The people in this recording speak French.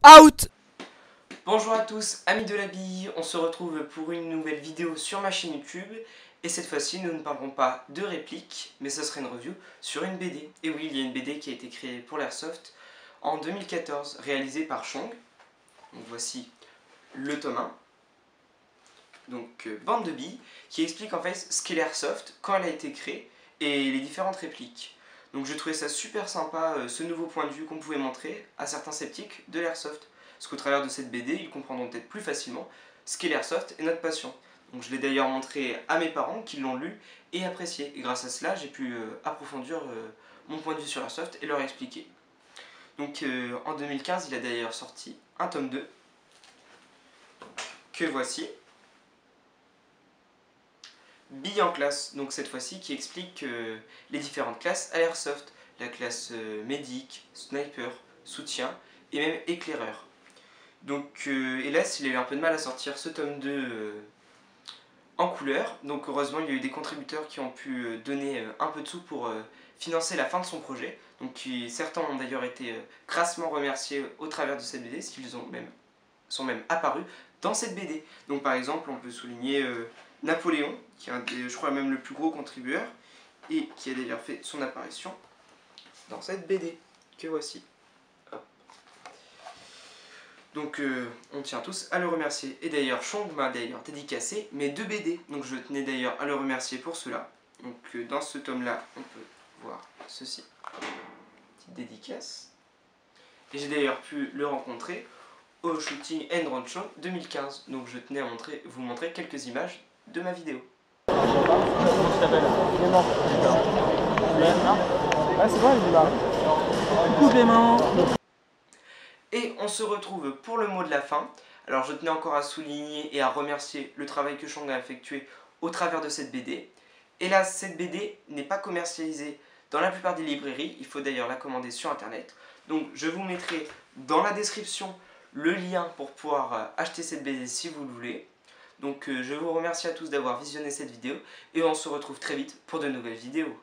Out! Bonjour à tous, amis de la bille, on se retrouve pour une nouvelle vidéo sur ma chaîne YouTube. Et cette fois-ci, nous ne parlerons pas de répliques, mais ce sera une review sur une BD. Et oui, il y a une BD qui a été créée pour l'Airsoft en 2014, réalisée par Chong. Donc voici le tome 1. Donc bande de billes, qui explique en fait ce qu'est l'Airsoft, quand elle a été créée, et les différentes répliques. Donc je trouvais ça super sympa, ce nouveau point de vue qu'on pouvait montrer à certains sceptiques de l'Airsoft. Parce qu'au travers de cette BD, ils comprendront peut-être plus facilement ce qu'est l'Airsoft et notre passion. Donc je l'ai d'ailleurs montré à mes parents qui l'ont lu et apprécié. Et grâce à cela, j'ai pu approfondir mon point de vue sur l'Airsoft et leur expliquer. Donc en 2015, il a d'ailleurs sorti un tome 2, que voici. Billes en classe, donc cette fois-ci qui explique les différentes classes à l'Airsoft. La classe médic, sniper, soutien et même éclaireur. Donc hélas, il a eu un peu de mal à sortir ce tome 2 en couleur. Donc heureusement, il y a eu des contributeurs qui ont pu donner un peu de sous pour financer la fin de son projet. Donc certains ont d'ailleurs été crassement remerciés au travers de cette BD, parce qu'ils sont même apparus dans cette BD. Donc par exemple, on peut souligner Napoléon, qui est un des, je crois même le plus gros contributeur, et qui a d'ailleurs fait son apparition dans cette BD, que voici. Hop. Donc on tient tous à le remercier. Et d'ailleurs, Chong m'a d'ailleurs dédicacé mes 2 BD, donc je tenais d'ailleurs à le remercier pour cela. Donc dans ce tome-là, on peut voir ceci. Petite dédicace. Et j'ai d'ailleurs pu le rencontrer au Shooting and Run Show 2015. Donc je tenais à vous montrer quelques images de ma vidéo. Comment tu t'appelles? Clément. Clément? Ouais, c'est bon, il est là. Coupe les mains. Et on se retrouve pour le mot de la fin. Alors je tenais encore à souligner et à remercier le travail que Chong a effectué au travers de cette BD. Hélas, cette BD n'est pas commercialisée dans la plupart des librairies. Il faut d'ailleurs la commander sur internet. Donc je vous mettrai dans la description le lien pour pouvoir acheter cette BD si vous le voulez. Donc je vous remercie à tous d'avoir visionné cette vidéo et on se retrouve très vite pour de nouvelles vidéos.